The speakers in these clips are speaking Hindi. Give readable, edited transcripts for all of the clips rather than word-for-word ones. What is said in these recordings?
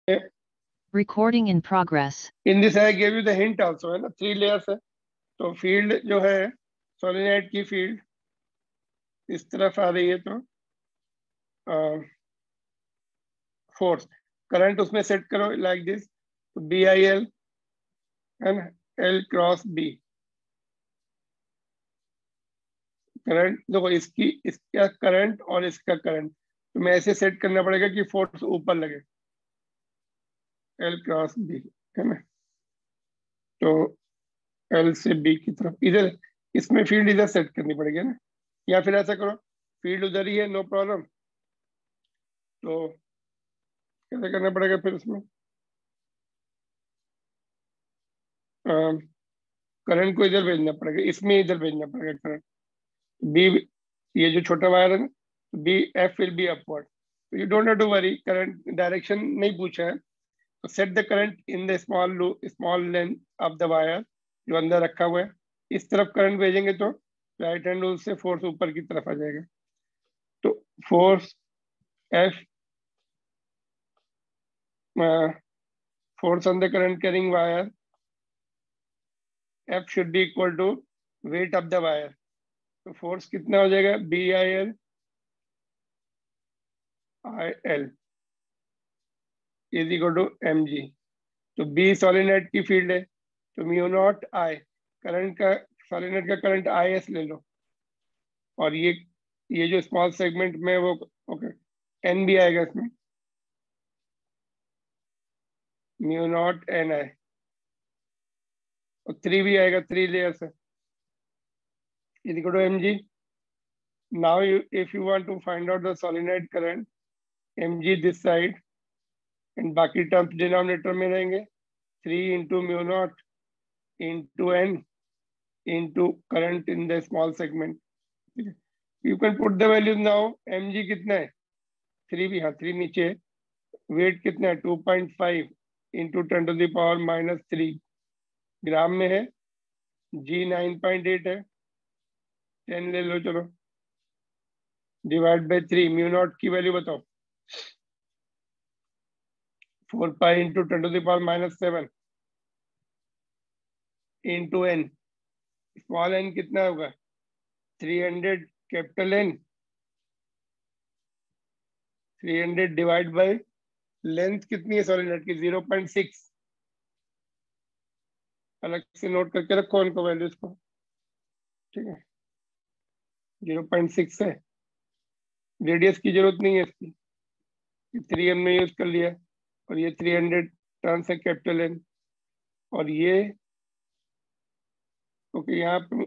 Recording in progress. In this I gave you the hint also, है ना, 3 layers है। तो फील्ड जो है सोलिनॉइड की फील्ड इस तरफ आ रही है, तो फोर्स करंट उसमें सेट करो लाइक दिस, तो बी आई एल है ना, एल क्रॉस बी। करंट देखो, इसका करंट और इसका करंट, तो मैं ऐसे सेट करना पड़ेगा कि फोर्स ऊपर लगे, एल क्रॉस बी, है ना। तो एल से बी की तरफ इधर, इसमें फील्ड इधर सेट करनी पड़ेगी ना, या फिर ऐसा करो फील्ड उधर ही है, नो प्रॉब्लम। तो कैसे करना पड़ेगा फिर उसमें, करंट को इधर भेजना पड़ेगा, इसमें इधर भेजना पड़ेगा करंट बी, ये जो छोटा वायर है ना, B F will be upward. तो you don't have to worry, current direction नहीं पूछा है। तो set the current in the small length of the wire जो अंदर रखा हुआ है, इस तरफ करंट भेजेंगे तो राइट हैंड रूल से फोर्स ऊपर की तरफ आ जाएगा। तो force F, force on the current carrying wire F should be equal to weight of the wire. तो फोर्स कितना हो जाएगा, B I L I L is equal to M G. तो बी सोलिनॉइड की फील्ड है, तो म्यू नॉट आई, करंट का, सोलिनॉइड का करंट आई एस ले लो, और ये जो स्मॉल सेगमेंट में वो, ओके, एन भी आएगा इसमें, म्यू नॉट एन आई, और 3 भी आएगा, 3 लेयर्स है, is equal to M G. Now if you want to find out the solenoid current, M G this side, and बाकी टर्म्स डिनोमिनेटर में रहेंगे, 3 into mu naught into N into current in the small segment. You can put the values now. M G कितना है, 3 भी, हाँ 3 नीचे है। वेट कितना है, 2.5 इंटू 10⁻³ ग्राम में है। जी 9.8 है, 10 ले लो चलो, डिवाइड बाई 3, म्यू नॉट की वैल्यू बताओ, 4 pi into 10⁻⁷ into N, small N कितना होगा, 300, capital N 300 divide by length कितनी है सोलिनॉइड की, 0.6, अलग से नोट करके रखो उनको वैल्यूज को, ठीक है। 0.6 है, रेडियस की जरूरत नहीं है इसकी, 3 हमने यूज कर लिया, और ये 300 टर्न्स है कैपिटल एन, और ये ओके, यहाँ पे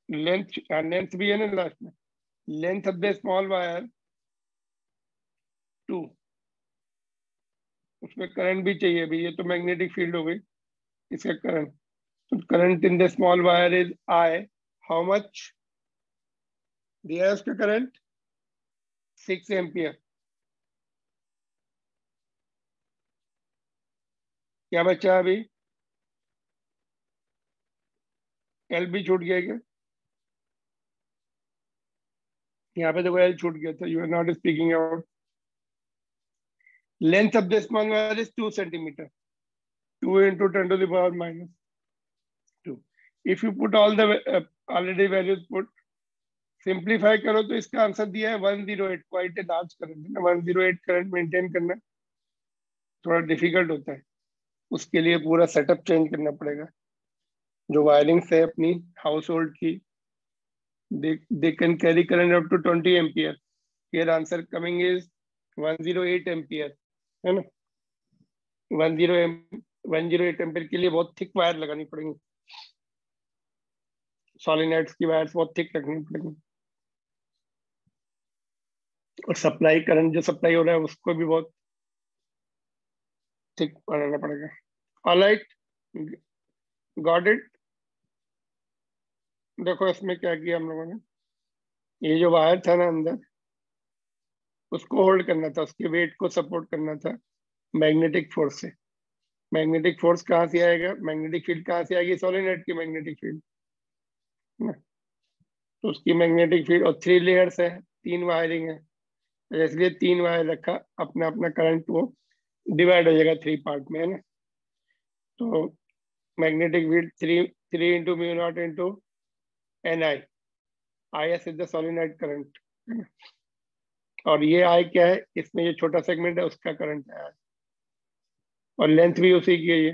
लेंथ भी है ना लास्ट में, length of the small wire 2, उसमें करंट भी चाहिए अभी, ये तो मैग्नेटिक फील्ड हो गई, इसका करंट, तो current in the small wire is I, how much दिया है उसका करंट, 6 एम्पियर। क्या बचा अभी, एल भी छूट गया क्या, यहाँ पे देखो एल छूट गया था, you are not speaking out. Length of the small wire is 2 centimetre, 2 into 10⁻²। If you put all the already values put, simplify करो तो इसका आंसर दिया है 108, quite a large current, 108 current maintain करना थोड़ा डिफिकल्ट होता है, उसके लिए पूरा सेटअप चेंज करना पड़ेगा। जो वायरिंग्स है अपनी हाउस होल्ड की, they can carry current up to 20 ampere. Here answer coming is 108 ampere, है ना। 108 एम्पियर के लिए बहुत थिक वायर लगानी पड़ेंगी, सॉलिनॉइड्स की वायर्स बहुत थिक रखनी पड़ेंगी, और सप्लाई करंट जो सप्लाई हो रहा है उसको भी बहुत थिक बनाना पड़ेगा। Alright, got it. देखो इसमें क्या किया हम लोगों ने, ये जो वायर था ना अंदर, उसको होल्ड करना था, उसके वेट को सपोर्ट करना था मैग्नेटिक फोर्स से। मैग्नेटिक फोर्स कहाँ से आएगा, मैग्नेटिक फील्ड कहाँ से आएगी, सोलिनॉइड की मैग्नेटिक फील्ड, तो उसकी मैग्नेटिक फील्ड, और 3 लेयर्स है, 3 वायरिंग है, इसलिए 3 वायर रखा, अपना अपना करंट वो डिवाइड हो जाएगा 3 पार्ट में, है ना। तो magnetic field 3 into mu naught into NI, IS is the solenoid current, है ना। और ये I क्या है, इसमें ये छोटा सेगमेंट है उसका करंट है, और लेंथ भी उसी की है ये,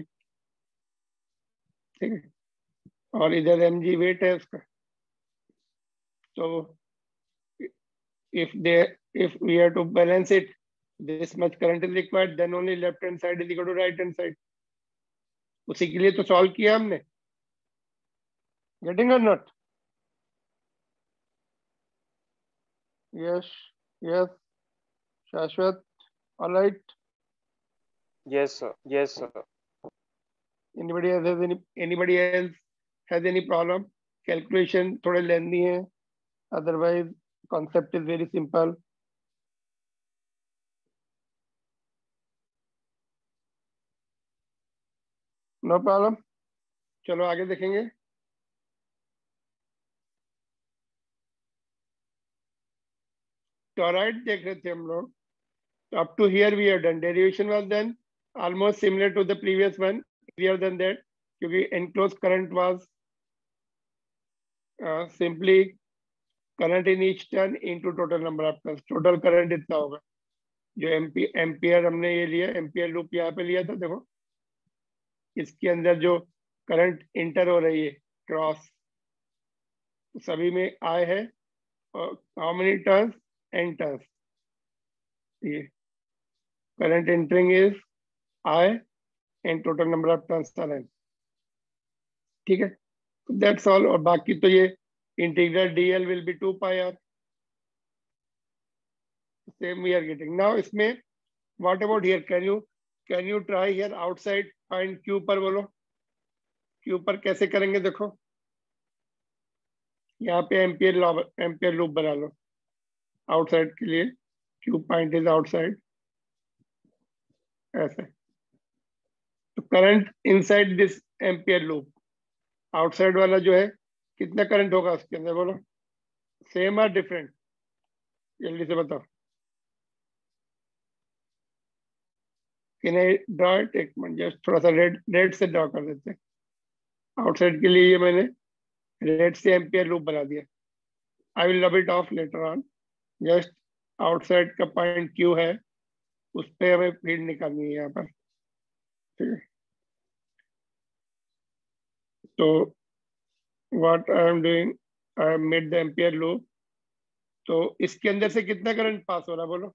ठीक है। और इधर mg वेट है उसका। तो if we have to balance it, this much current is required, then only left hand side is equal to right hand side। उसी के लिए तो सॉल्व किया हमने। गेटिंग और नॉट? यस यस शाश्वत, alright. Yes, sir. Yes, sir. anybody else has any problem? Calculation थोड़े लेंदी है, otherwise concept is very simple। No problem. चलो आगे देखेंगे। टॉरॉइड देख रहे थे हम लोग। Up to here we have done, derivation was done almost similar to the previous one, clearer than that, क्योंकि enclosed current was simply current in each turn into total number of turns। total current इतना होगा, जो एम्पियर हमने ये लिया, एम्पियर लूप यहाँ पे लिया था, देखो इसके अंदर जो करंट इंटर हो रही है क्रॉस, सभी में आई है, और how many turns, N turns. ये current entering is I and total number of turns are N, ठीक है। That's all. और बाकी तो ये integral dl will be 2 pi r, same we are getting now. इसमें what about here, can you try here outside find q पर, बोलो q पर कैसे करेंगे। देखो यहाँ पे एम्पियर लूप बना लो आउटसाइड के लिए, q पॉइंट इज आउटसाइड, ऐसे। तो current inside this ampere loop, outside वाला जो है, कितना करंट होगा उसके अंदर, बोलो सेम और डिफरेंट, जल्दी से बताओ। कैन आई ड्रॉ इट, एक मिनट जस्ट थोड़ा सा रेड से ड्रॉ कर देते हैं। आउटसाइड के लिए ये मैंने रेड से एम्पियर लूप बना दिया। I will rub it of later on. Just outside का पॉइंट क्यू है, उस पर हमें फील्ड निकालनी है यहाँ पर, ठीक है। तो what I am doing, I have made the ampere loop. तो इसके अंदर से कितना करंट पास हो रहा है, बोलो।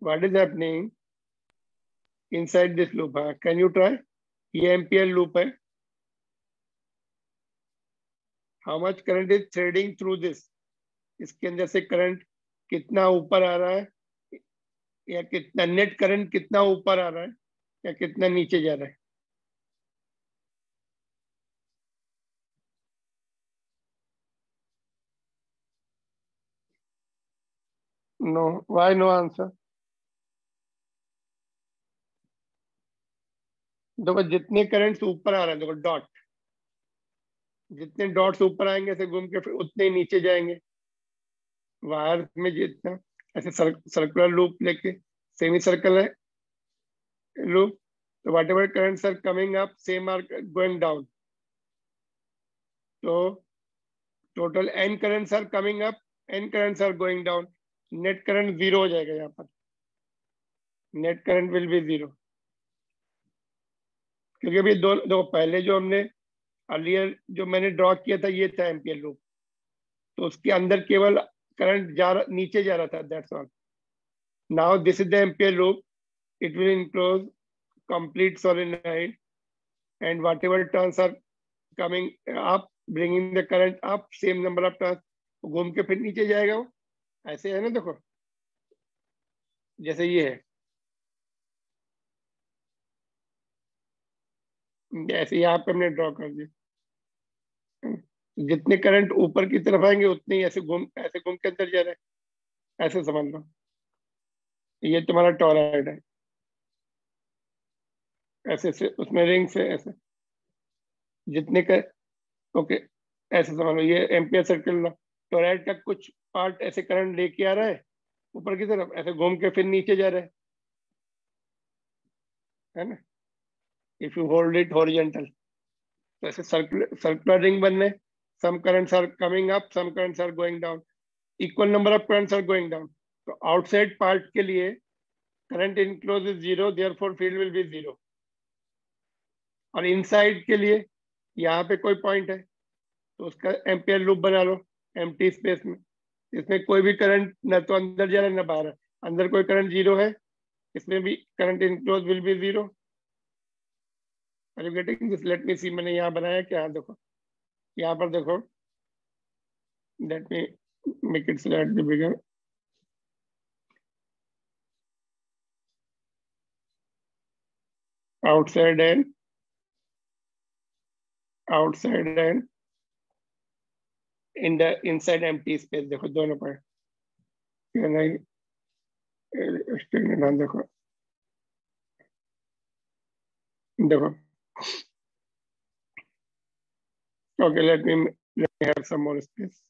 What is happening inside this loop? Can you try? ये एम्पियर लूप है, how much current is threading through this, इसके अंदर से करंट कितना ऊपर आ रहा है, या कितना नेट करंट कितना ऊपर आ रहा है, या कितना नीचे जा रहा है। No, why no answer? देखो जितने करंट्स ऊपर आ रहे हैं, देखो डॉट, जितने डॉट्स ऊपर आएंगे ऐसे घूम के फिर उतने ही नीचे जाएंगे। वायर में जितना ऐसे सर्कुलर लूप लेके, सेमी सर्कल है लूप, तो whatever currents are coming up same are going down. तो total N currents are coming up, N currents are going down, net current zero हो जाएगा यहाँ पर, net current will be zero. क्योंकि अभी दो पहले जो हमने अर्लियर जो मैंने ड्रॉ किया था, ये था एम्पियर लूप, तो उसके अंदर केवल करंट नीचे जा रहा था, that's all. Now this is the ampere loop, it will enclose complete solenoid, and whatever turns are coming up, bringing the current up, same number of turns, घूम के फिर नीचे जाएगा वो, ऐसे है ना। देखो जैसे ये है, ऐसे यहाँ पे हमने ड्रॉ कर दिया। जितने करंट ऊपर की तरफ आएंगे उतने ही ऐसे घूम के अंदर जा रहे हैं, ऐसे समझ लो। ये तुम्हारा टॉरॉइड है, ऐसे से उसमें रिंग से ऐसे जितने का, ओके ऐसे समझ लो। ये एम्पियर सर्किल लो, टोरॉइड का कुछ पार्ट ऐसे करंट लेके आ रहा है ऊपर की तरफ, ऐसे घूम के फिर नीचे जा रहा है ना, if you hold it horizontal. तो ऐसे सर्कुलर रिंग बनने, some currents are coming up, some currents are going down, equal number of currents are going down. तो आउटसाइड पार्ट के लिए current enclose is zero, therefore field will be zero. और इनसाइड के लिए यहाँ पे कोई पॉइंट है तो उसका एम्पियर लूप बना लो एम्प्टी स्पेस में, इसमें कोई भी करंट ना तो अंदर जा रहा है ना बाहर है, अंदर कोई करंट जीरो है, इसमें भी current enclose will be zero. Are you getting this? Let me see, मैंने यहाँ बनाया क्या, देखो यहाँ पर देखो, let me make it slightly bigger. outside and in the inside empty space, देखो दोनों पर क्या नहीं स्टेटमेंट, देखो देखो okay, let me have some more space.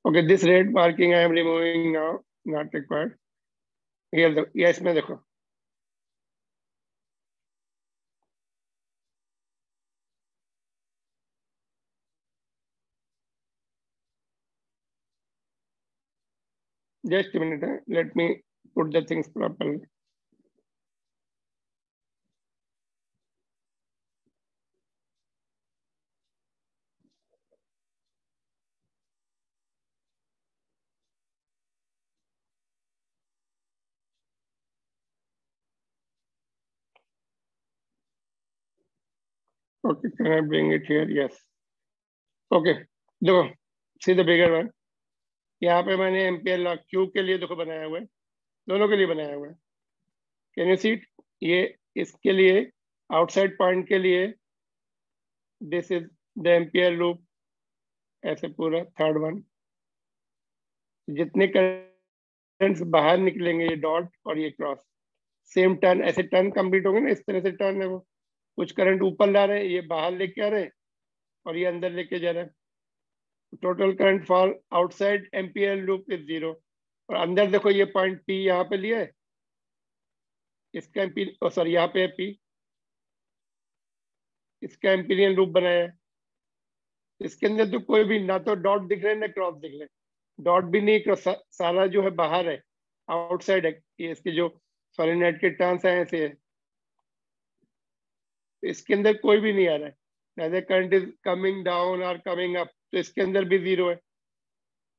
Okay, this red marking I am removing now, not required. Here the yes में देखो, just a minute, let me put the things properly. Okay, can I bring it here? Yes. Okay, देखो, see the bigger one. यहाँ पे मैंने एम्पियर लॉ क्यू के लिए देखो बनाया हुआ है, दोनों के लिए बनाया हुआ है। Can you see it? ये इसके लिए आउटसाइड पॉइंट के लिए this is the ampere loop, ऐसे पूरा थर्ड वन। जितने करंट्स बाहर निकलेंगे ये डॉट और ये क्रॉस, सेम टर्न, ऐसे टर्न कंप्लीट होंगे ना, इस तरह से टर्न है वो, कुछ करंट ऊपर ला रहे हैं, ये बाहर लेके आ रहे हैं और ये अंदर लेके जा रहे हैं। Total current for outside ampere loop is zero. और अंदर देखो ये पॉइंट पी यहाँ पे लिया है, इसका एम्पीरियन सॉरी यहाँ पे है पी, इसका एम्पीरियन लूप बनाया है। इसके अंदर तो कोई भी ना तो डॉट दिख रहे हैं ना क्रॉस दिख रहे हैं, डॉट भी नहीं, क्रॉस सारा जो है बाहर है, आउटसाइड है। ये इसके जो सोलेनोइड के टर्न्स हैं ऐसे है, इसके अंदर कोई भी नहीं आ रहा है, neither current is coming down or coming up, तो इसके अंदर भी जीरो है,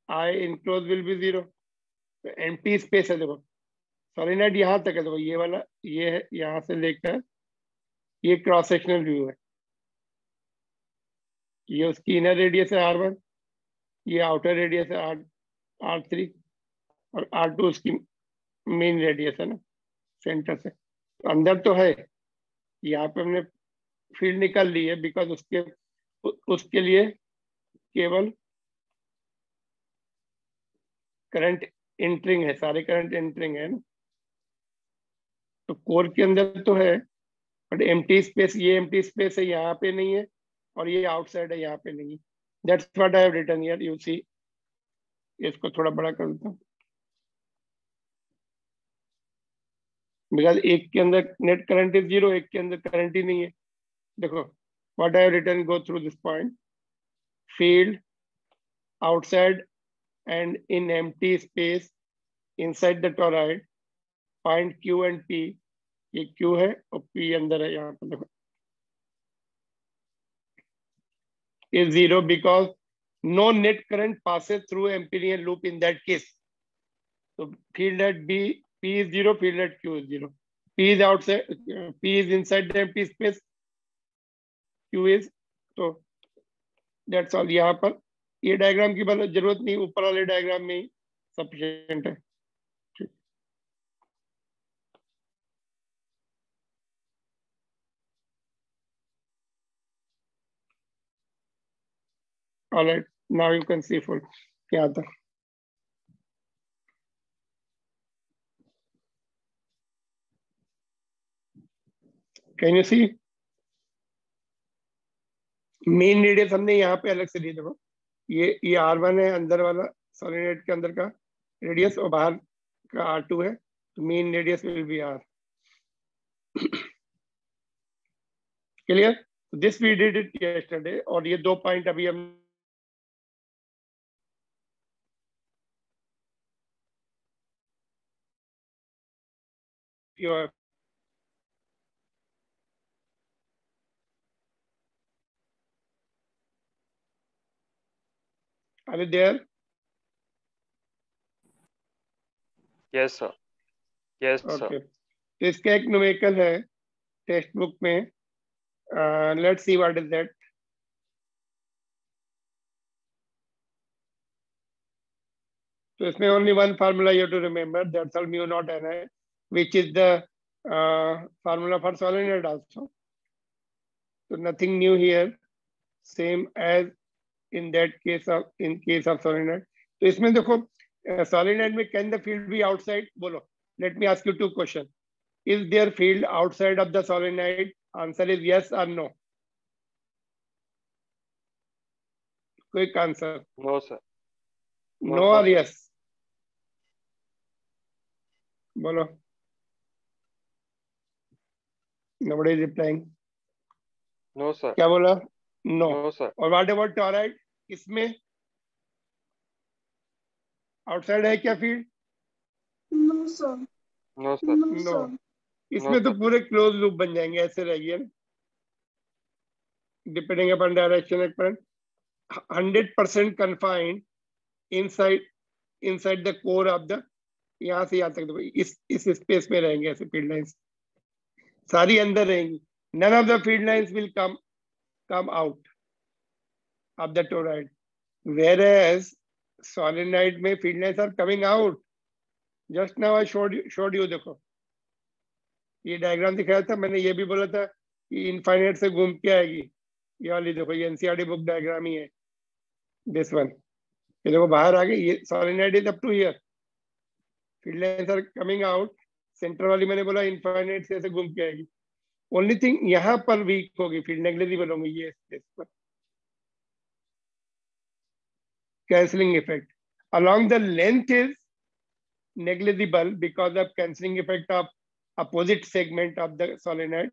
आई इनक्लोज विल बी जीरो। तो एम्प्टी स्पेस है, देखो सोलेनोइड यहाँ तक है, देखो ये वाला, ये है यहाँ से लेकर, ये क्रॉस सेक्शनल व्यू है, ये उसकी इनर रेडियस है R1, ये आउटर रेडियस है R3 और R2 उसकी मेन रेडियस है ना सेंटर से। तो अंदर तो है, यहाँ पे हमने फील्ड निकाल ली है बिकॉज उसके लिए केवल करंट एंटरिंग है, सारे करंट एंटरिंग है ना, तो कोर के अंदर तो है, बट एम्प्टी स्पेस, ये एम्प्टी स्पेस है यहाँ पे नहीं है, और ये आउटसाइड है यहाँ पे नहीं है। That's what I have written here, you see. इसको थोड़ा बड़ा कर देता हूँ बिकॉज एक के अंदर नेट करंट इज जीरो, एक के अंदर करंट ही नहीं है। देखो what I have written, go through this point, field outside and in empty space inside the toroid, find Q and P। ये Q है और P अंदर है, यहाँ पर देखो is zero because no net current passes through Amperian loop in that case. So field at B, P is zero, field at Q is zero. P is outside, P is inside the empty space, Q is, तो that's all। यहाँ पर ये डायग्राम की जरूरत नहीं, ऊपर वाले डायग्राम में ही सफिशिएंट है। All right, now you can see full क्या था। Can you see? Main radius हमने यहाँ पे अलग से दिया, देखो ये R1 है अंदर वाला सोलेनोइड के अंदर का रेडियस, और बाहर का R2 है, तो main radius will be R। Clear? This we did it yesterday, और ये 2 पॉइंट अभी हम are there. Yes, sir. Yes, sir. Okay, तो इसका एक न्यूमेरिकल है टेक्स्ट बुक में, let's see what is that. तो इसमें only one formula you to remember, that's all mu naught N I, which is the formula for solenoid also. तो nothing new here, same as in that case of, in case of solenoid. तो इसमें देखो सोलेनोइड में can the field be outside, बोलो। Let me ask you two question, is there field outside of the solenoid? Answer is yes और no. Quick answer, No, sir. No No, और sir. यस, बोलो। Nobody is replying. No, sir. क्या बोला? नो। No, sir. और व्हाट अबाउट टोराइड, इसमें आउटसाइड है क्या field? No, sir. No, sir. No, no. sir. No, इसमें तो sir. पूरे क्लोज लूप बन जाएंगे, ऐसे रहेंगे, depending upon direction of current, 100% confined inside, inside the core of the, यहाँ से यहाँ तक देखो इस स्पेस में रहेंगे ऐसे फील्ड लाइंस, सारी अंदर रहेंगी। None of the field lines will come out of the toroid, whereas solenoid में field lines are coming out. Just now I showed you, देखो ये डायग्राम दिखाया था मैंने, ये भी बोला था कि इनफाइनाइट से घूम के आएगी, ये वाली देखो, ये एनसीईआरटी बुक डायग्राम ही है, दिस वन। ये देखो बाहर आ गई, ये solenoid is up to here, field lines are coming out. Centre वाली मैंने बोला इनफाइनाइट से ऐसे घूम के आएगी। ओनली थिंग यहाँ पर वीक होगी फील्ड, नेग्लिजिबल होंगी ये स्पेस पर, cancelling effect along the length is negligible because of cancelling effect of opposite segment of the solenoid,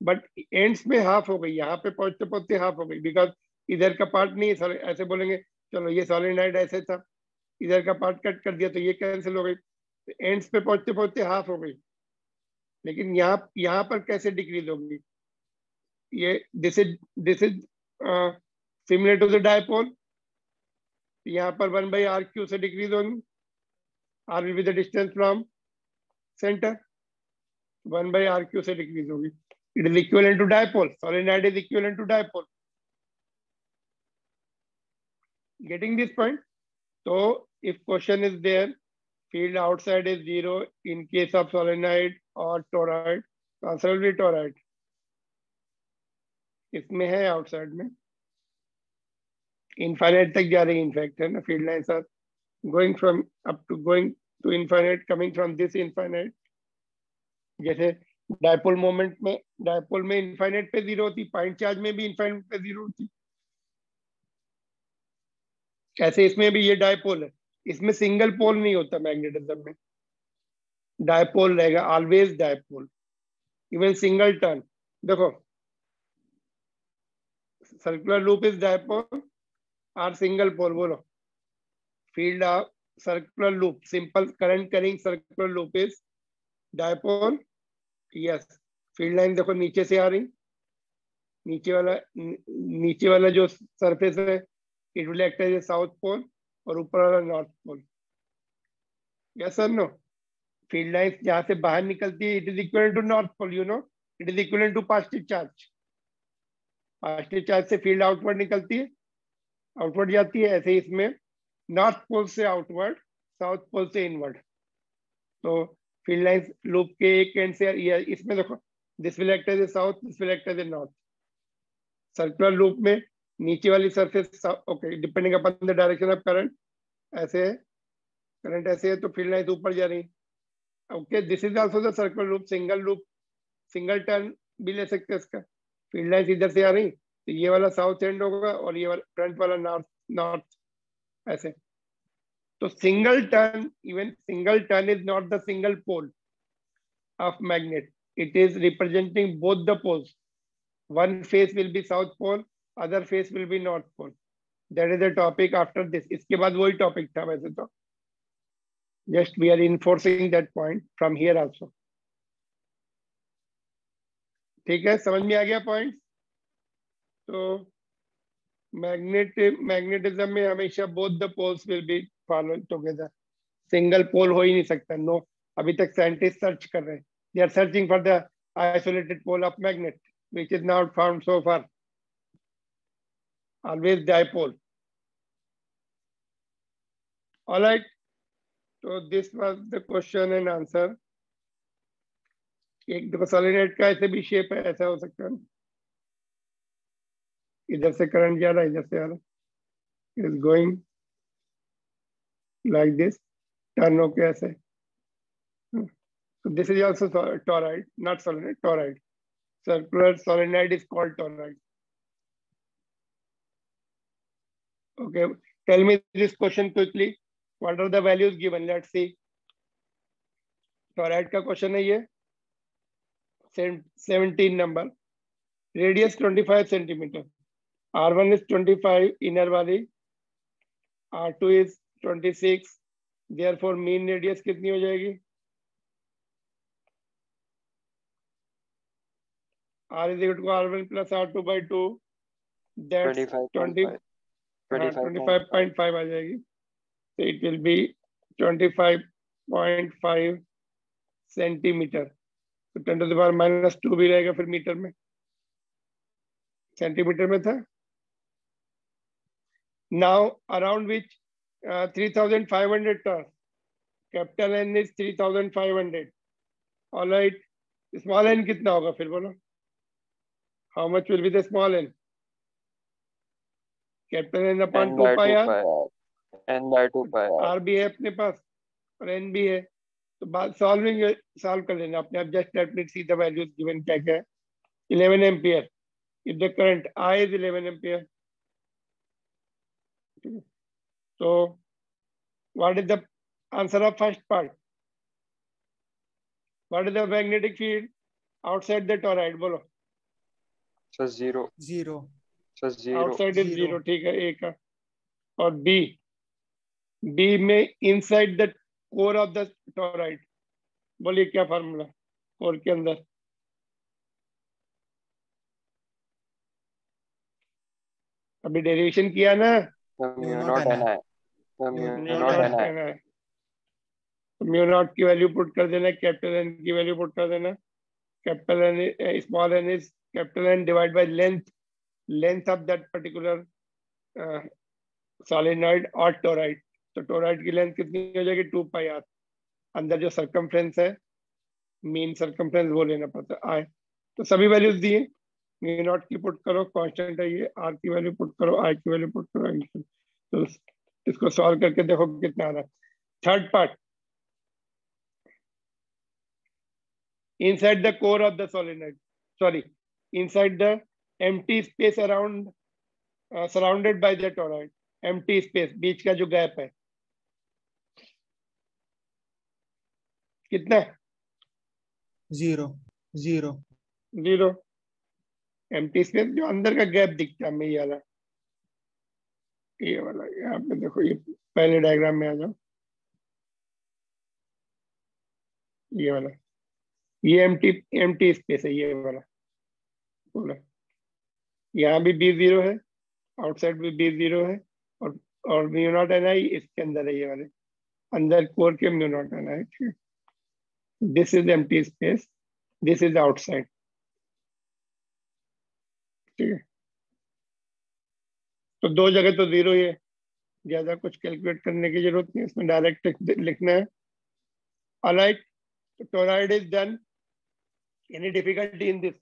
but ends में हाफ हो गई, यहाँ पे पहुंचते पहुंचते हाफ हो गई, बिकॉज इधर का पार्ट नहीं है। ऐसे बोलेंगे चलो ये सोलेनोइड ऐसे था, इधर का पार्ट कट कर दिया तो ये कैंसिल हो गई, तो एंड्स पे पहुंचते पहुंचते हाफ हो गई। लेकिन यहाँ पर कैसे डिक्रीज होगी? ये this is similar to the dipole, यहाँ पर 1/r³ से डिक्रीज होगी, r will be the distance from center, 1/r³ से डिक्रीज होगी। It is equivalent to dipole, solenoid is equivalent to dipole. Getting this point? So if question is there, field outside is 0 in case of solenoid or toroid, तो answer will be toroid. इसमें है outside में, infinite तक जा रही इनफैक्ट है ना, field lines are going from up to going to infinite, coming from this infinite। जैसे डायपोल मोमेंट में, डायपोल में इनफाइनाइट पे 0 होती, पॉइंट चार्ज में भी इनफाइनाइट पे 0 होती, ऐसे इसमें भी ये डायपोल है, इसमें सिंगल पोल नहीं होता मैग्नेटिज्म में, डायपोल रहेगा, always dipole, even single turn. देखो सर्कुलर लूप इज डायपोल और सिंगल पोल, बोलो। Field of circular loop, simple current carrying circular loop is dipole, yes. Field line देखो नीचे से आ रही, नीचे वाला जो सरफेस है it will act as a south pole, और ऊपर वाला north pole, yes sir no. Field line जहां से बाहर निकलती है it is equal to north pole, you know, it is equal to positive charge. Positive charge से फील्ड आउटवर्ड निकलती है, आउटवर्ड जाती है, ऐसे ही इसमें नॉर्थ पोल से आउटवर्ड, साउथ पोल से इनवर्ड। तो फील्ड लाइन लूप के एक एंड से इसमें देखो, this will act as a south, this will act as a north. Circular loop में नीचे वाली surface, okay, depending upon the direction of current, ऐसे है करंट, ऐसे है तो फील्ड लाइन ऊपर जा रही, okay. This is also the circular loop, single loop, single turn भी ले सकते हैं इसका, फील्ड लाइन इधर से आ रही, तो ये वाला साउथ एंड होगा और ये वाला फ्रंट वाला नॉर्थ नॉर्थ, ऐसे। तो single turn, even single turn is not the single pole of magnet, it is representing both the poles. One face will be south pole, other face will be north pole. That is the topic after this. इसके बाद वही टॉपिक था वैसे तो, just we are enforcing that point from here also. ठीक है, समझ में आ गया पॉइंट? तो मैग्नेटिज्म में हमेशा both the poles will be follow together. Single pole हो ही नहीं सकता. नो, अभी तक साइंटिस्ट सर्च कर रहे हैं. They are searching for the isolated pole of magnet which is not found so far. Always dipole. All right. So this was the question and answer. एक देखो सोलेनॉइड का ऐसे भी शेप है, ऐसा हो सकता है, इधर से करंट जा रहा है, इधर से आ रहा है, is going like this, turn होके ऐसे. So this is also toroid, not solenoid, toroid. Circular solenoid is called toroid. Okay, tell me this question quickly. What are the values given? Let's see. Toroid का question है ये. 17 number. Radius 25 centimeter. R1 is 25 inner वाली. R2 is 26. Therefore mean radius कितनी हो जाएगी? R is equal to R1 plus R2 by 2. That's 25.5 आ जाएगी. So it will be 25.5 centimeter. तो 10 to the power minus 2 भी रहेगा फिर मीटर में, सेंटीमीटर में था. Now around which 3,500 turns. Capital N is 3,500. All right. Small n कितना होगा फिर बोलो? How much will be the small n? Capital N upon 2 pi r. n by 2 pi r. R भी है अपने पास और n भी है. तो बात सॉल्व कर लेना अपने आप. Just let me see the values given. क्या क्या है? 11 ampere. If the current I is 11 ampere. So what is the answer of first part? What is the magnetic field outside the toroid? बोलो. So 0. So 0. Outside is 0. ठीक है, A का. और B में inside the core of the toroid. बोलिए क्या फार्मूला कोर के अंदर? अभी डेरिवेशन किया ना. Mu naught N I. Mu naught की वैल्यू पुट कर देना, कैपिटल एन की वैल्यू पुट कर देना. Capital N small n is capital N divide by length of that particular solenoid और टोराइड. तो टोराइड की लेंथ कितनी हो जाएगी? 2 पाई आर. अंदर जो सर्कमफ्रेंस है, मीन सर्कमफ्रेंस, वो लेना पड़ता है. तो सभी वैल्यूज दिए. म्यू नॉट की पुट करो, कांस्टेंट है ये. आर की वैल्यू पुट करो, आई की वैल्यू पुट करो. तो इसको सॉल्व करके देखो कितना आ रहा है. Third part, inside the core of the solenoid, sorry, inside the empty space around surrounded by the toroid. empty space, बीच का जो गैप है कितना? 0. empty space जो अंदर का गैप दिखता है हमें, ये वाला यहाँ पे देखो. ये पहले डायग्राम में आ जाओ. ये वाला, ये एम्प्टी स्पेस है, ये वाला बोला. यहाँ भी B0 है, आउटसाइड भी B0 है, और म्यू नॉट एन आई इसके अंदर है. ये वाले अंदर कोर के म्यू नॉट एन आई. ठीक है, this is empty space, this is outside. ठीक है, तो दो जगह तो 0 ही है, ज्यादा कुछ कैलकुलेट करने की जरूरत नहीं, इसमें डायरेक्ट लिखना है. Alright, toroid is done. Any difficulty in this?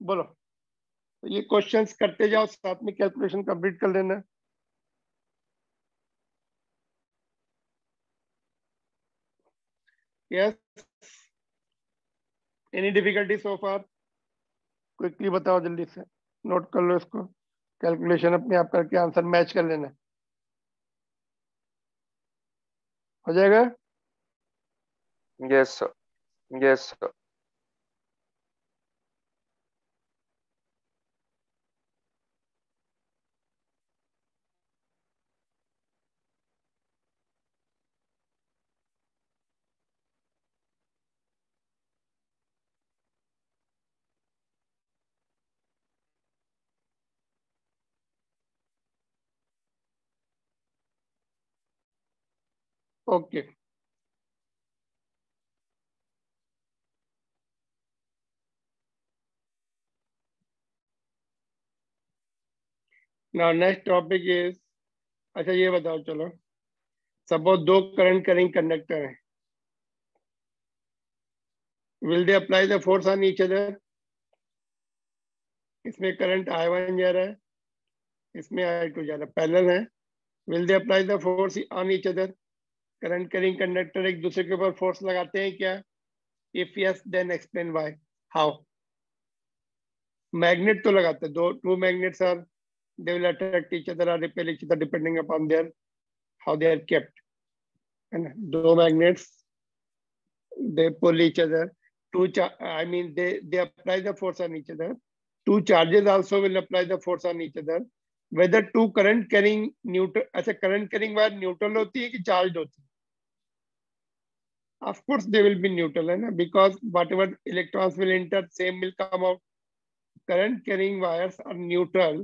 बोलो. तो ये क्वेश्चंस करते जाओ, साथ में कैलकुलेशन कंप्लीट कर लेना. यस, एनी डिफिकल्टी सो फार? क्विकली बताओ जल्दी से. नोट कर लो इसको, कैलकुलेशन अपने आप करके आंसर मैच कर लेना, हो जाएगा। Yes, sir. Yes, sir. Okay, now next topic is, अच्छा ये बताओ चलो, सपोज दो करंट करिंग कंडक्टर है, will they apply the force on each other? इसमें करंट I1 जा रहा है, इसमें I2 जा रहा है, पैरेलल है, will they apply the force on each other? Current carrying conductor एक दूसरे के ऊपर फोर्स लगाते हैं क्या? If yes then explain why, how? Magnet तो लगाते हैं, दो two magnets are, they will attract each other or repel each other depending upon their how they are kept, and two magnets, they pull each other, I mean they apply the force on each other, two charges also will apply the force on each other, whether two current carrying neutral, अच्छा current carrying wire neutral होती है कि charged होती है? Of course they will be neutral है ना, because whatever electrons will enter same will come out. Current carrying wires are neutral,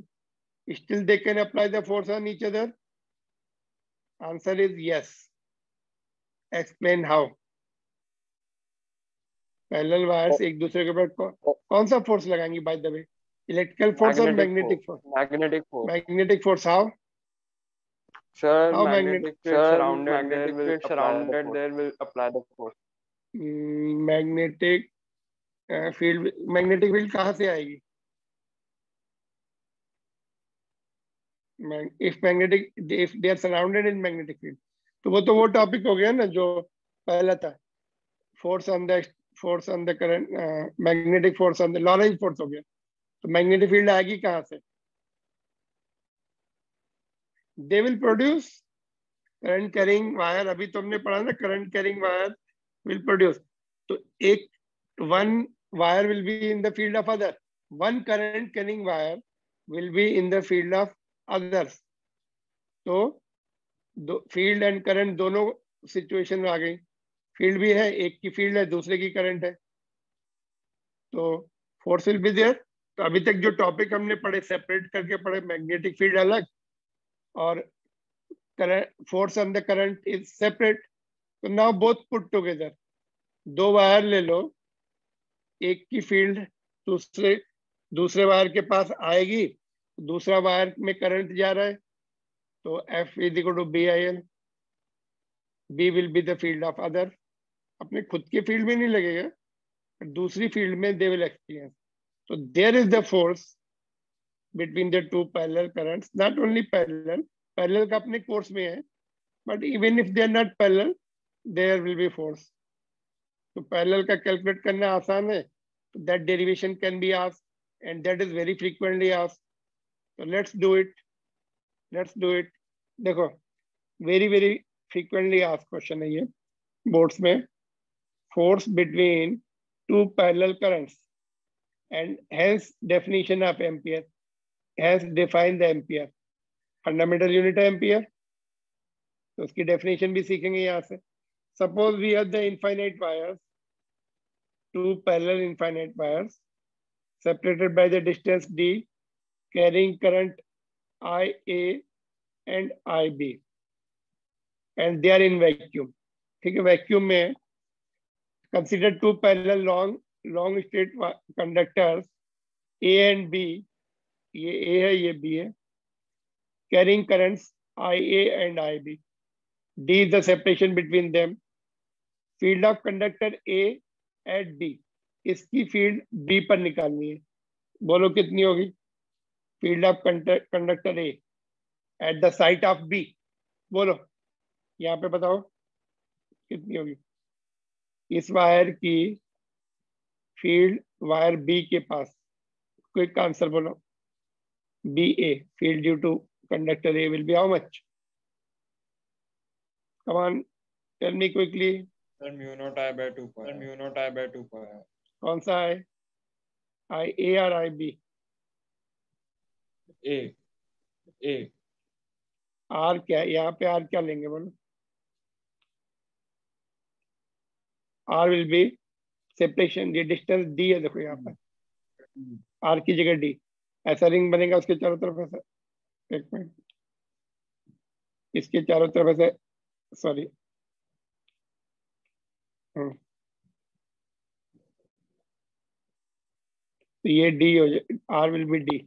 still they can apply the force on each other. Answer is yes. Explain how. Parallel wires एक दूसरे के ऊपर कौन सा फोर्स लगाएंगे? By the way, electrical force और magnetic force? Magnetic force. Magnetic force, how? Sir, How magnetic field surrounded there will apply the surrounded force. there will apply the force. Magnetic field, magnetic field कहाँ से आएगी? If magnetic, if they are surrounded in magnetic field, तो वो टॉपिक हो गया ना जो पहला था, force on the current, magnetic force on the Lorentz force हो गया, तो मैग्नेटिक फील्ड आएगी कहाँ से? They will produce current carrying wire, अभी तुमने पढ़ा ना, current carrying wire will produce, तो एक one wire will be in the field of other, one current carrying wire will be in the field of others, तो फील्ड एंड करंट दोनों सिचुएशन में आ गई, फील्ड भी है, एक की फील्ड है, दूसरे की करंट है, तो फोर्स विल बी देयर। तो अभी तक जो टॉपिक हमने पढ़े, सेपरेट करके पढ़े, मैग्नेटिक फील्ड अलग और force on the current is separate, तो नाउ बोथ पुट टुगेदर, दो वायर ले लो, एक की फील्ड दूसरे वायर के पास आएगी, दूसरा वायर में करंट जा रहा है, तो F is equal to BIL, B will be the field of other, अपने खुद के फील्ड में नहीं लगेगा, दूसरी फील्ड में दे विल एक्सपीरियंस, तो there is the force between the two parallel currents, not only parallel का अपने कोर्स में है, but even if they are not parallel there will be force. तो पैरेलल का कैलकुलेट करना आसान है, तो that derivation can be asked and that is very frequently asked, तो लेट्स डू इट। देखो, वेरी फ्रीक्वेंटली आस्क्ड क्वेश्चन है ये बोर्ड्स में, force between two parallel currents, and hence definition of ampere, hence define the ampere, fundamental unit है ampere, तो उसकी definition भी सीखेंगे यहाँ से। Suppose we have the infinite wires, two parallel infinite wires separated by the distance d, carrying current IA and IB, and they are in vacuum, ठीक है, वैक्यूम में consider two parallel long straight conductors A and B, ये A है ये B है, carrying currents IA and IB, D is the separation between them, field of conductor A at B, इसकी फील्ड B पर निकालनी है, बोलो कितनी होगी? Field of conductor A at the site of B, बोलो यहाँ पे बताओ कितनी होगी? इस वायर की फील्ड वायर बी के पास, क्विक आंसर बोलो। BA, field due to conductor A will be how much? Come on, tell me quickly. Sir, mu naught I by 2 pi. Sir, mu naught I by 2 pi. कौन सा है? IA और IB? A. A. R क्या है? यहाँ पे R क्या लेंगे बोलो? R will be separation, ये distance D है, देखो यहाँ पर R की जगह D, ऐसा रिंग बनेगा उसके चारों तरफ ऐसा, एक मिनट, इसके चारों तरफ ऐसे, सॉरी, तो ये D हो जाए, R will be D.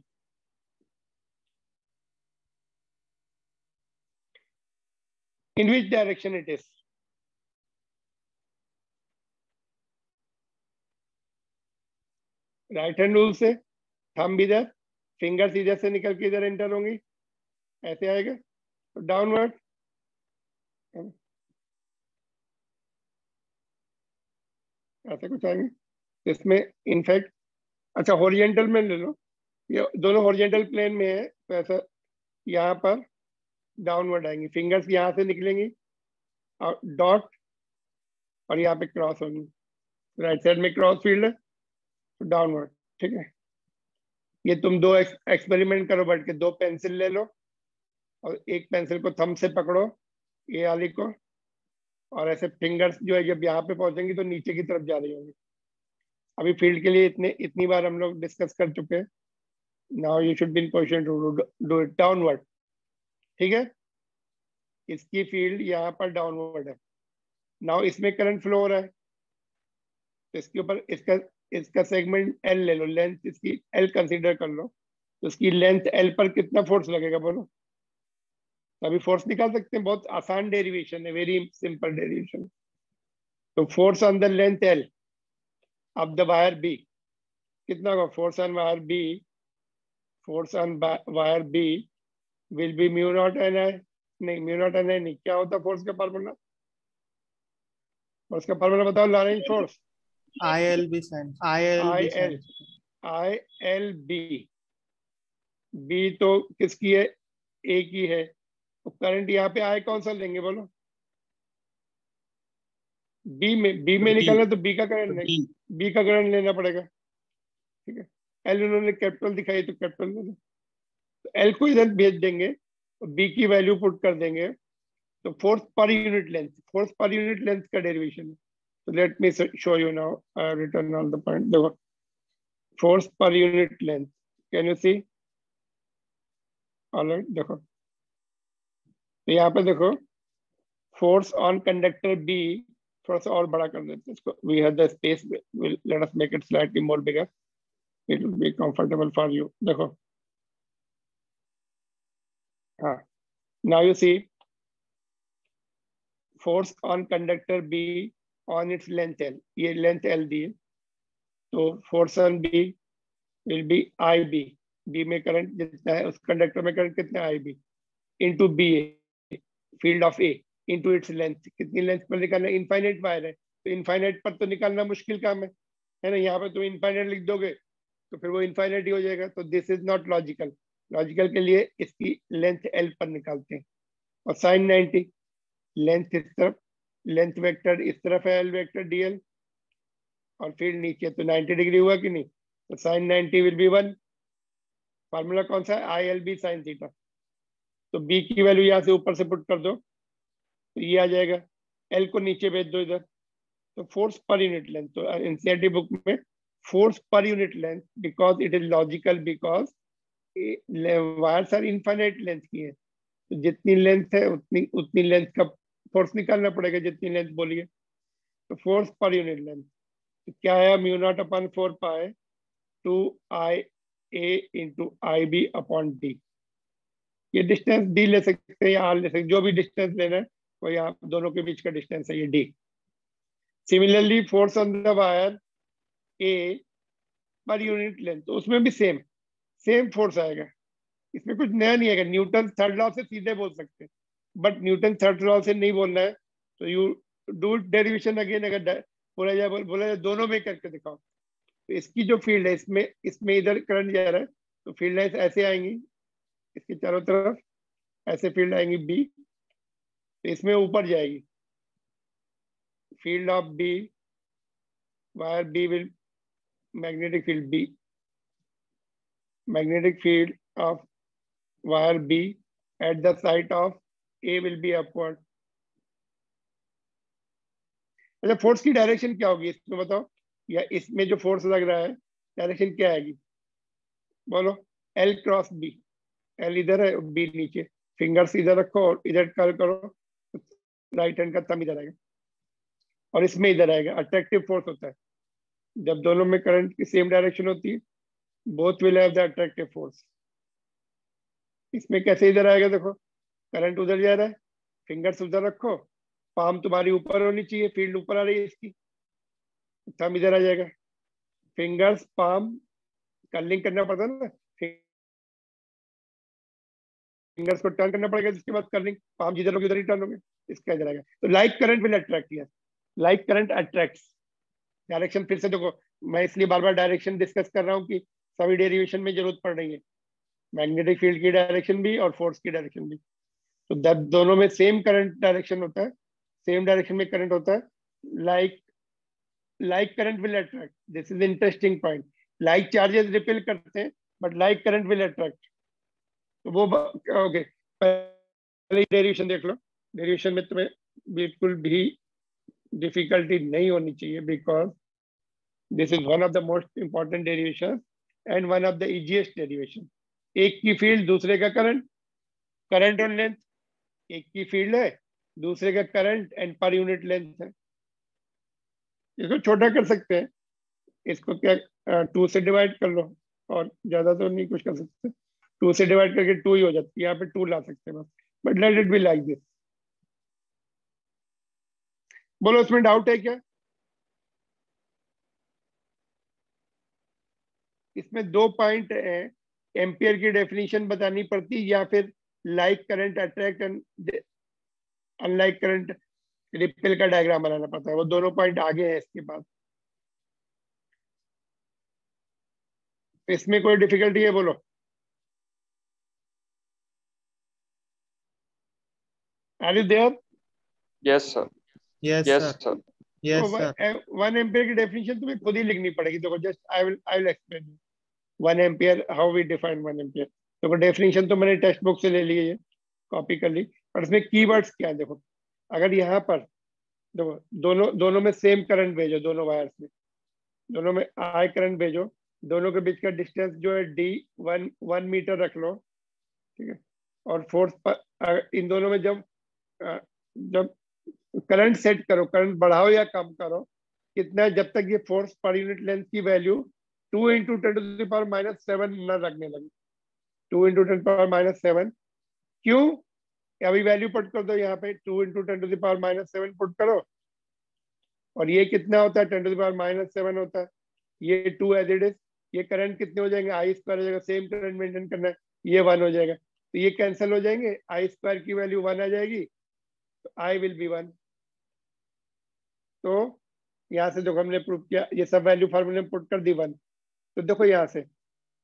In which direction it is? Right hand rule से, थंब इधर, फिंगर्स इधर से निकल के इधर एंटर होंगी, ऐसे आएगा, तो डाउनवर्ड, ऐसे कुछ आएंगे इसमें। इनफैक्ट अच्छा हॉरिजॉन्टल में ले लो, ये दोनों हॉरिजॉन्टल प्लेन में है, तो ऐसा यहाँ पर डाउनवर्ड आएंगी, फिंगर्स यहाँ से निकलेंगी और डॉट, और यहाँ पे क्रॉस होंगी, राइट साइड में क्रॉस फील्ड है तो डाउनवर्ड, ठीक है। ये तुम दो एक्सपेरिमेंट करो बैठ के, दो पेंसिल ले लो और एक पेंसिल को थंब से पकड़ो, ये वाली को, और ऐसे फिंगर्स जो है जब यहाँ पे पहुंचेंगी तो नीचे की तरफ जा रही होंगी। अभी फील्ड के लिए इतनी बार हम लोग डिस्कस कर चुके हैं। Now you should be in position to do it downward, ठीक है। इसकी फील्ड यहाँ पर डाउनवर्ड है। नाउ इसमें करंट फ्लो हो रहा है, तो इसके ऊपर इसका सेगमेंट L ले लो, लेंथ इसकी L कंसीडर कर लो, तो इसकी लेंथ L पर कितना फोर्स लगेगा बोलो? तो अभी फोर्स निकाल सकते हैं, बहुत आसान डेरिवेशन है, वेरी सिंपल डेरिवेशन। तो force on the length L of the wire B कितना होगा? Force on wire B, force on wire B will be mu naught N I, नहीं म्यू नॉट एन आई नहीं, क्या होता फोर्स का फार्मूला? फोर्स का फार्मूला बताओ Lorentz force. ILB sin ILB, B तो किसकी है? A की है। तो करंट यहाँ पे I कौन सा लेंगे बोलो? B में निकलना तो B का करंट लेना पड़ेगा, ठीक है। L उन्होंने कैपिटल दिखाई तो कैपिटल ले लो, तो L को इधर भेज देंगे तो B की वैल्यू पुट कर देंगे, तो फोर्स पर यूनिट लेंथ का डेरिवेशन है। So let me show you now. I have written all the point. The force per unit length. Can you see? All right. देखो, तो यहाँ पे देखो, force on conductor B, थोड़ा सा और बड़ा कर देते हैं इसको. We have the space. Let us make it slightly more bigger. It will be comfortable for you. देखो, हाँ. Now you see, force on conductor B on its length L, ये लेंथ L दी है, तो force on B will B IB, B में करंट जितना है, उस कंडक्टर में करंट कितना है? IB into BA, field of A into its length, कितनी लेंथ पर निकालना? इनफाइनाइट वायर है, तो इनफाइनाइट पर तो निकालना मुश्किल काम है ना। यहाँ पे तुम इनफाइनाइट लिख दोगे तो फिर वो इनफाइनाइट ही हो जाएगा, तो this is not logical. Logical के लिए इसकी लेंथ L पर निकालते हैं, और sin 90, लेंथ इस तरफ, लेंथ वेक्टर इस तरफ है L वेक्टर DL, और फील्ड नीचे, तो 90 डिग्री हुआ कि नहीं? तो sin 90 विल बी 1। फार्मूला कौन सा है? ILB sin theta. तो B की वैल्यू यहाँ से ऊपर से पुट कर दो, तो ये आ जाएगा, L को नीचे भेज दो इधर, तो फोर्स पर यूनिट लेंथ, तो एनसीईआरटी बुक में फोर्स पर unit length, because it is logical, because wires are infinite length की है, तो जितनी लेंथ है उतनी लेंथ का फोर्स निकालना पड़ेगा, जितनी लेंथ बोलिए। तो फोर्स पर यूनिट लेंथ तो क्या है? म्यू नॉट अपॉन 4 पाई 2IA into IB upon D। ये डिस्टेंस D ले सकते हैं या R ले सकते हैं, जो भी डिस्टेंस लेना है वो यहाँ दोनों के बीच का डिस्टेंस है, ये D। Similarly force on the wire A पर यूनिट लेंथ, तो उसमें भी सेम फोर्स आएगा, इसमें कुछ नया नहीं आएगा। न्यूटन थर्ड लॉ से सीधे बोल सकते हैं, बट न्यूटन थर्ड लॉ से नहीं बोलना है, तो यू डू डेरिवेशन अगेन। अगर बोला जाए दोनों में करके दिखाओ, तो इसकी जो फील्ड है, इसमें इधर करंट जा रहा है, तो फील्ड लाइंस ऐसे आएंगी, इसके चारों तरफ ऐसे फील्ड आएंगी बी, तो इसमें ऊपर जाएगी field of B, wire B will magnetic field B, magnetic field of wire B at the site of A will be upward. अच्छा, फोर्स की डायरेक्शन क्या होगी इसमें बताओ, या इसमें जो फोर्स लग रहा है डायरेक्शन क्या आएगी बोलो? L क्रॉस B, L इधर है, B नीचे, फिंगर्स इधर रखो और इधर कर्ल करो, राइट हैंड का थंब इधर आएगा और इसमें इधर आएगा। अट्रैक्टिव फोर्स होता है जब दोनों में करंट की सेम डायरेक्शन होती है, both will have the attractive force. इसमें कैसे इधर आएगा देखो, करंट उधर जा रहा है, फिंगर्स उधर रखो, पाम तुम्हारी ऊपर होनी चाहिए, फील्ड ऊपर आ रही है इसकी, थंब इधर आ जाएगा, फिंगर्स पाम कर्लिंग करना पड़ता है ना, फिंगर्स को टर्न करना पड़ेगा, जिसके बाद कर्लिंग, पाम जिधर होगी उधर ही टर्न होंगे, इसका इधर आएगा। तो like current will attract here, like current attracts. Direction फिर से देखो, मैं इसलिए बार बार डायरेक्शन डिस्कस कर रहा हूँ कि सभी डेरिवेशन में जरूरत पड़ रही है, मैग्नेटिक फील्ड की डायरेक्शन भी और फोर्स की डायरेक्शन भी। तो जब दोनों में सेम करंट डायरेक्शन होता है, सेम डायरेक्शन में करंट होता है, like current will attract. This is interesting point. Like charges repel करते हैं but like current will attract. तो वो ओके, पहले डेरिवेशन देख लो। डेरिवेशन में तुम्हें बिल्कुल भी डिफिकल्टी नहीं होनी चाहिए, because this is one of the most important derivation and one of the easiest derivation. एक की फील्ड, दूसरे का करंट, करंट और लेंथ। एक की फील्ड है, दूसरे का करंट एंड पर यूनिट लेंथ है। इसको छोटा कर सकते हैं, इसको क्या 2 से डिवाइड कर लो, और ज्यादा तो नहीं कुछ कर सकते, 2 से डिवाइड करके 2 ही हो जाती है, यहाँ पे 2 ला सकते हैं बस, but let it be like this. बोलो इसमें डाउट है क्या? इसमें 2 पॉइंट है, एम्पियर की डेफिनेशन बतानी पड़ती या फिर like current attract and unlike current repel का डायग्राम बनाना पड़ता है। वो दोनों पॉइंट आगे हैं इसके बाद। इसमें कोई डिफिकल्टी है बोलो? Are you there? Yes, sir. Yes, Yes, sir. sir. Yes, तो sir. 1 एम्पियर की डेफिनेशन तुम्हें खुद ही लिखनी पड़ेगी। देखो just I will explain you 1 ampere, how we define 1 ampere. देखो डेफिनेशन तो मैंने टेक्स्ट बुक से ले ली है, कॉपी कर ली, पर इसमें कीवर्ड्स क्या है देखो। अगर यहाँ पर देखो, दोनों में सेम करंट भेजो, दोनों वायर्स में, दोनों में आई करंट भेजो, दोनों के बीच का डिस्टेंस जो है डी 1 मीटर रख लो, ठीक है। और फोर्स पर इन दोनों में जब करंट सेट करो, करंट बढ़ाओ या कम करो, कितना, जब तक ये फोर्स पर यूनिट लेंथ की वैल्यू 2 × 10⁻⁷ न लगने लगे। 2 × 10⁻⁷ क्यों? अभी वैल्यू पुट कर दो यहाँ पे, 2 × 10⁻⁷ पुट करो, और ये कितना होता है 10⁻⁷ होता है, ये 2 एज इट इज। ये करंट कितने हो जाएंगे, आई स्क्वायर हो जाएगा, सेम करंट मेंटेन करना है, ये 1 हो जाएगा, तो ये कैंसिल हो जाएंगे, आई स्क्वायर की वैल्यू 1 आ जाएगी, तो आई विल बी 1। तो यहाँ से जो हमने प्रूव किया, ये सब वैल्यू फार्मूले में पुट कर दी 1। तो देखो यहाँ से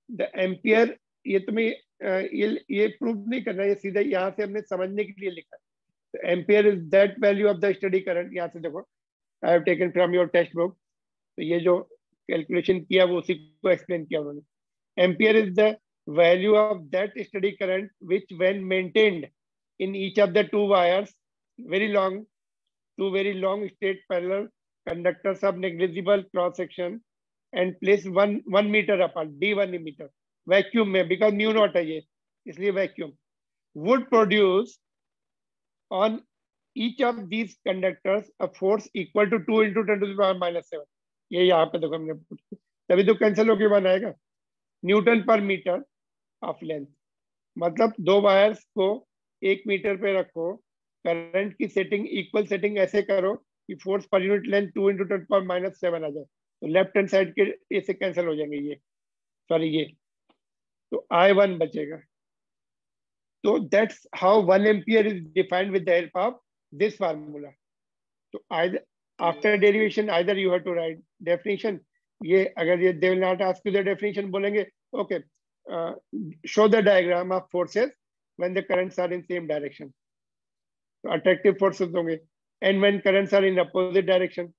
द एम्पियर, ये तुम्हें ये प्रूव नहीं करना, ये सीधा यहाँ से हमने समझने के लिए लिखा है। तो ampere is that value of the study current. यहाँ से देखो, I have taken from your text book, तो ये जो कैलकुलेशन किया वो उसी को एक्सप्लेन किया उन्होंने। Ampere is the value of that study current which when maintained in each of the two wires, two very long straight parallel conductors of negligible cross section and place 1 meter apart, d1 meter, vacuum में, because mu naught है ये, इसलिए vacuum, would produce on each of these conductors a force equal to 2 × 10⁻⁷। ये यहाँ पे देखो हमने पूछ, तभी तो कैंसिल होके 1 आएगा। न्यूटन पर मीटर ऑफ लेंथ, मतलब 2 वायर्स को 1 मीटर पे रखो, करंट की सेटिंग, इक्वल सेटिंग ऐसे करो कि फोर्स पर यूनिट लेंथ 2 × 10⁻⁷ आ जाए, तो लेफ्ट हैंड साइड के ऐसे कैंसिल हो जाएंगे ये, सॉरी ये, तो I1 बचेगा। तो that's how 1 ampere is defined with the help of this formula. तो after derivation either you have to write definition, ये अगर ये they will not ask you the definition, बोलेंगे okay show the diagram of forces when the currents are in same direction. So attractive forces होंगे, and when currents are in opposite direction,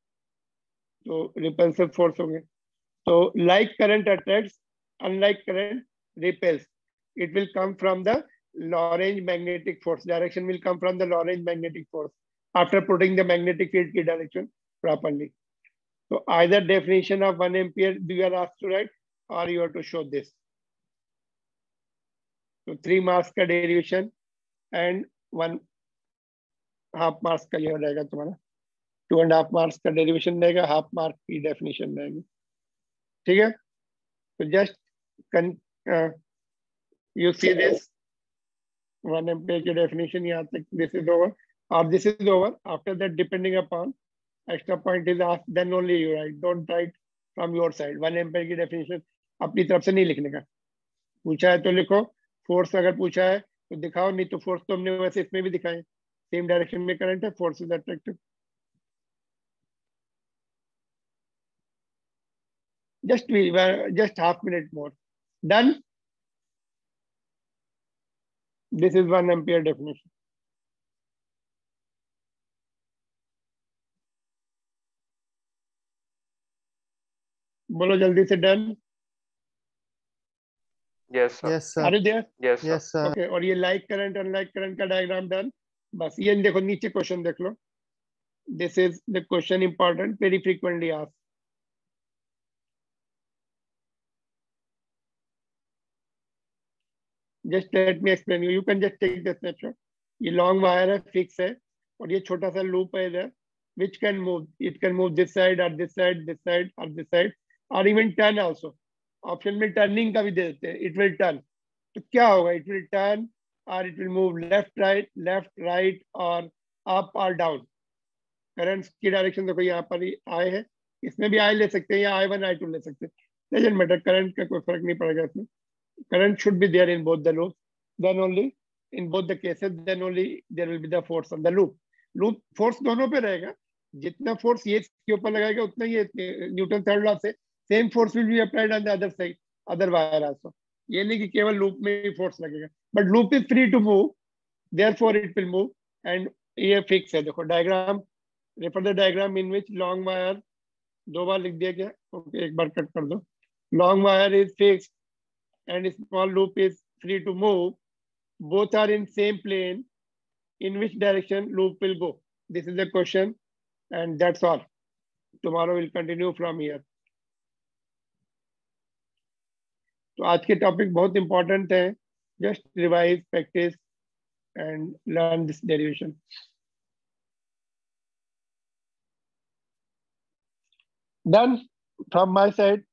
so repulsive force होंगे. So like current attracts, unlike current repels. It will come from the Lorentz magnetic force. Direction will come from the Lorentz magnetic force after putting the magnetic field की direction properly. So either definition of 1 ampere you are asked to write, or you have to show this. So 3 marks का derivation and 1.5 marks का ये हो जाएगा तुम्हारा. 2.5 marks का derivation रहेगा, 1/2 mark की definition रहेगी. ठीक है? So just you see this 1 ampere की definition यहाँ तक, this is over, or this is over. After that, depending upon extra point is asked, then only you write. Don't write from your side. 1 ampere की definition अपनी तरफ से नहीं लिखने का. पूछा है तो लिखो. फोर्स अगर पूछा है तो दिखाओ, नहीं तो फोर्स तो हमने वैसे इसमें भी दिखाए. सेम डायरेक्शन में करंट है, force is attractive. Just half minute more. Done. This is 1 ampere definition. बोलो जल्दी से. Done. Yes, sir. Yes, sir. Are you there? Yes, sir. Yes, sir. Okay. और ये like current unlike current का डायग्राम डन. बस ये देखो, नीचे क्वेश्चन देख लो. This is the question important, very frequently asked. Just let me explain you. You can just take the snapshot. ये long wire है, fix है, और ये छोटा सा loop है इधर, which can move. It can move this side or this side, this side or this side, or even turn also. Option में turning का भी दे देते हैं. It will turn. तो क्या होगा? It will turn or it will move left, right, or up or down. Currents की direction देखो, यहाँ पर ही I है, इसमें भी I ले सकते हैं, या I1, I2 ले सकते हैं. Doesn't matter. Current का कोई फर्क नहीं पड़ेगा इसमें. Current should be there in both the loops. Then only in both the cases, then only there will be the force on the loop. Loop force दोनों पे रहेगा. जितना force ये इसके ऊपर लगाएगा, उतना ये न्यूटन थर्ड लॉ से same force will be applied on the other side, other wire also. ये नहीं कि केवल loop में ही force लगेगा. But loop is free to move, therefore it will move. And ये fix है. देखो diagram, refer the diagram in which long wire, दो बार लिख दिया क्या? Okay, एक बार कट कर दो. Long wire is fixed and small loop is free to move. Both are in same plane. In which direction loop will go? This is the question, and that's all. Tomorrow we'll continue from here. तो आज के टॉपिक बहुत इंपॉर्टेंट है. Just revise, practice, and learn this derivation. Done from my side.